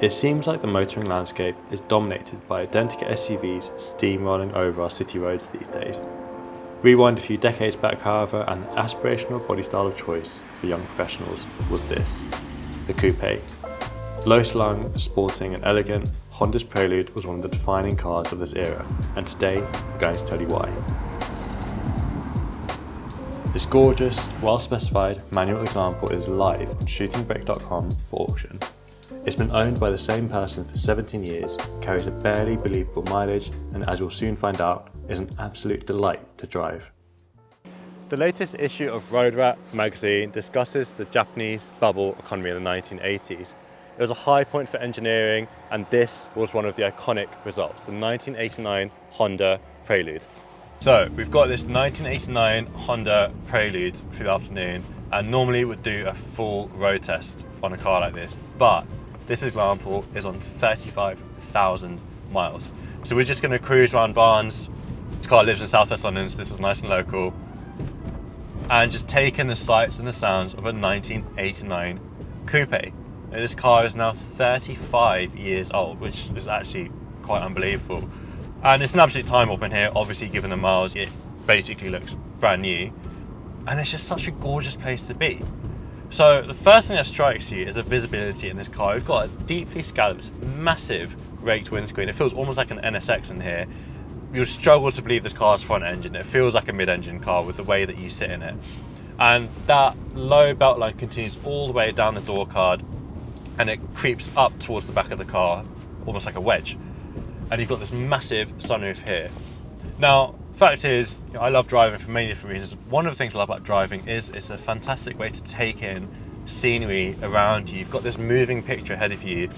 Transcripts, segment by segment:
It seems like the motoring landscape is dominated by identical SUVs steamrolling over our city roads these days. Rewind a few decades back, however, and the aspirational body style of choice for young professionals was this: the coupe. Low-slung, sporting and elegant, Honda's Prelude was one of the defining cars of this era, and today we're going to tell you why. This gorgeous, well-specified manual example is live on shootingbrake.com for auction. It's been owned by the same person for 17 years, carries a barely believable mileage, and as you'll soon find out, is an absolute delight to drive. The latest issue of Road Rat magazine discusses the Japanese bubble economy of the 1980s. It was a high point for engineering, and this was one of the iconic results, the 1989 Honda Prelude. So we've got this 1989 Honda Prelude for the afternoon, and normally would do a full road test on a car like this, but this example is on 35,000 miles. So we're just going to cruise around Barnes. This car lives in Southwest London, so this is nice and local, and just take in the sights and the sounds of a 1989 coupe. Now, this car is now 35 years old, which is actually quite unbelievable. And it's an absolute time warp in here, obviously given the miles, it basically looks brand new. And it's just such a gorgeous place to be. So the first thing that strikes you is the visibility in this car. We've got a deeply scalloped, massive raked windscreen. It feels almost like an NSX in here. You'll struggle to believe this car's front engine. It feels like a mid-engine car with the way that you sit in it. And that low belt line continues all the way down the door card, and it creeps up towards the back of the car, almost like a wedge. And you've got this massive sunroof here. Now, fact is, I love driving for many different reasons. One of the things I love about driving is it's a fantastic way to take in scenery around you. You've got this moving picture ahead of you,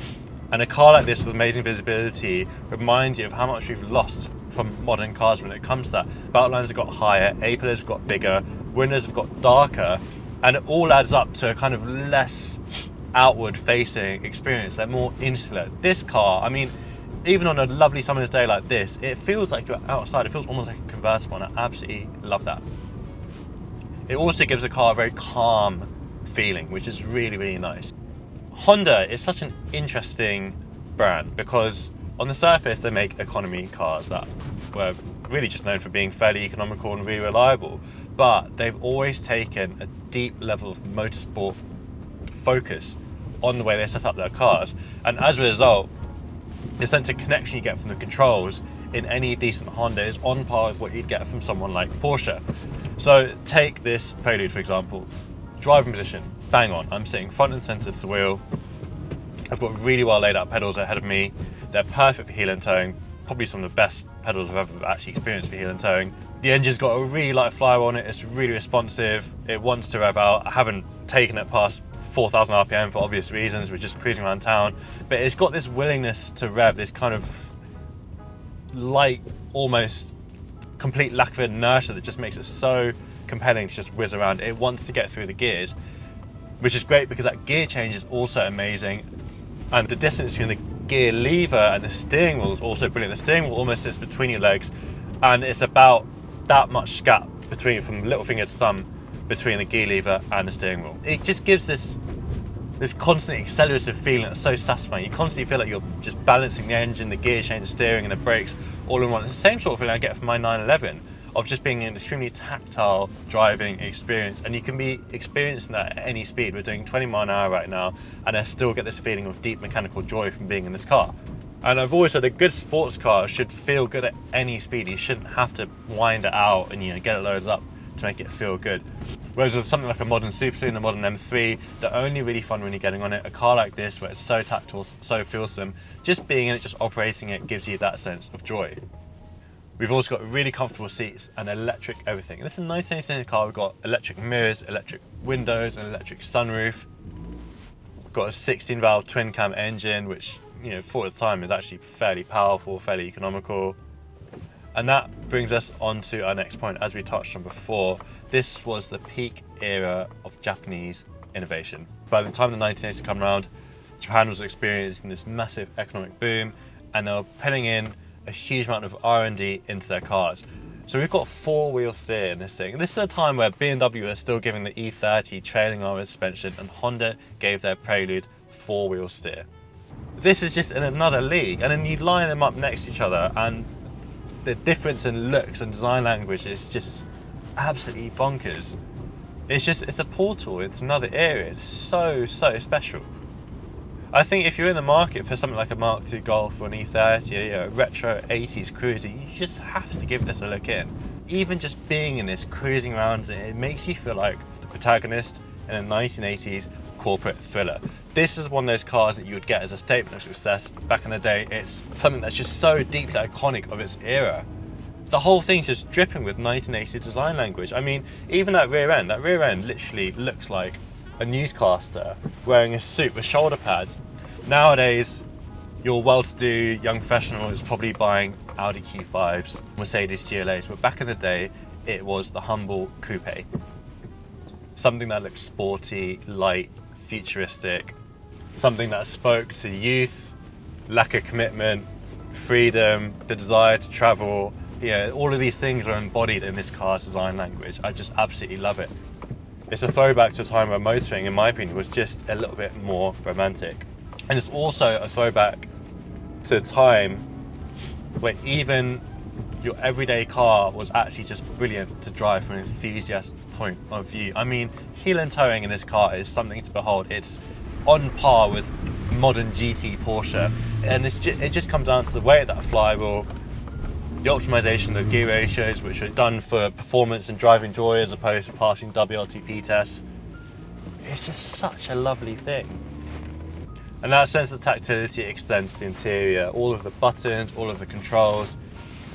and a car like this with amazing visibility reminds you of how much we've lost from modern cars when it comes to that. Belt lines have got higher, A-pillars have got bigger, windows have got darker, and it all adds up to a kind of less outward facing experience. They're more insular. This car, I mean, even on a lovely summer's day like this, it feels like you're outside. It feels almost like a convertible, and I absolutely love that. It also gives the car a very calm feeling, which is really, really nice. Honda is such an interesting brand because on the surface they make economy cars that were really just known for being fairly economical and really reliable, but they've always taken a deep level of motorsport focus on the way they set up their cars, and as a result, the sense of connection you get from the controls in any decent Honda is on par with what you'd get from someone like Porsche. So take this Prelude for example. Driving position, bang on. I'm sitting front and center to the wheel. I've got really well laid out pedals ahead of me. They're perfect for heel and towing. Probably some of the best pedals I've ever actually experienced for heel and towing. The engine's got a really light flywheel on it. It's really responsive. It wants to rev out. I haven't taken it past 4,000 RPM for obvious reasons. We're just cruising around town, but it's got this willingness to rev, this kind of light, almost complete lack of inertia that just makes it so compelling to just whiz around. It wants to get through the gears, which is great because that gear change is also amazing, and the distance between the gear lever and the steering wheel is also brilliant. The steering wheel almost sits between your legs, and it's about that much gap between, from little finger to thumb, between the gear lever and the steering wheel. It just gives this constant accelerative feeling that's so satisfying. You constantly feel like you're just balancing the engine, the gear change, the steering and the brakes all in one. It's the same sort of feeling I get from my 911 of just being an extremely tactile driving experience, and you can be experiencing that at any speed. We're doing 20 miles an hour right now, and I still get this feeling of deep mechanical joy from being in this car. And I've always said a good sports car should feel good at any speed. You shouldn't have to wind it out and get it loaded up to make it feel good. Whereas with something like a modern Super Saloon, a modern M3, they're only really fun when you're getting on it. A car like this, where it's so tactile, so feelsome, just being in it, just operating it, gives you that sense of joy. We've also got really comfortable seats and electric everything. And this is a 1989 car. We've got electric mirrors, electric windows, an electric sunroof. We've got a 16-valve twin-cam engine, which, for its time is actually fairly powerful, fairly economical. And that brings us on to our next point. As we touched on before, this was the peak era of Japanese innovation. By the time the 1980s come around, Japan was experiencing this massive economic boom, and they were putting in a huge amount of R&D into their cars. So we've got four-wheel steer in this thing. This is a time where BMW is still giving the E30 trailing arm suspension, and Honda gave their Prelude four-wheel steer. This is just in another league. And then you line them up next to each other, and the difference in looks and design language is just absolutely bonkers. It's a portal into another area. It's so special. I think if you're in the market for something like a Mark II Golf or an E30, a retro 80s cruiser, you just have to give this a look in. Even just being in this, cruising around, it makes you feel like the protagonist in a 1980s corporate thriller. This is one of those cars that you would get as a statement of success back in the day. It's something that's just so deeply iconic of its era. The whole thing's just dripping with 1980s design language. I mean, even that rear end literally looks like a newscaster wearing a suit with shoulder pads. Nowadays, your well-to-do young professional is probably buying Audi Q5s, Mercedes GLAs, but back in the day, it was the humble coupe. Something that looked sporty, light, futuristic, something that spoke to youth, lack of commitment, freedom, the desire to travel. Yeah, all of these things are embodied in this car's design language. I just absolutely love it. It's a throwback to a time where motoring, in my opinion, was just a little bit more romantic. And it's also a throwback to a time where even your everyday car was actually just brilliant to drive from an enthusiast point of view. I mean, heel and towing in this car is something to behold. It's on par with modern GT Porsche, and it just comes down to the weight of that flywheel, the optimization of gear ratios, which are done for performance and driving joy as opposed to passing WLTP tests. It's just such a lovely thing. And that sense of tactility extends to the interior, all of the buttons, all of the controls.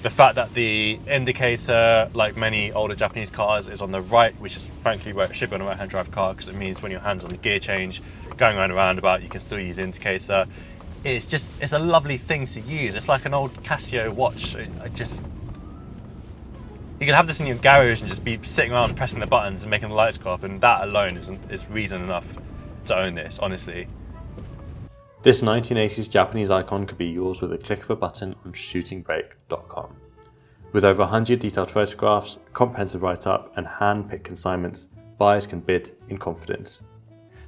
The fact that the indicator, like many older Japanese cars, is on the right, which is frankly where it should be on a right-hand drive car, because it means when your hand's on the gear change, going around a roundabout, you can still use the indicator. It's a lovely thing to use. It's like an old Casio watch. You can have this in your garage and just be sitting around pressing the buttons and making the lights go up, and that alone is reason enough to own this, honestly. This 1980s Japanese icon could be yours with a click of a button on shootingbrake.com. With over 100 detailed photographs, comprehensive write-up, and hand-picked consignments, buyers can bid in confidence.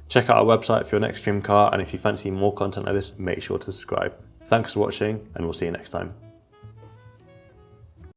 Check out our website for your next dream car, and if you fancy more content like this, make sure to subscribe. Thanks for watching, and we'll see you next time.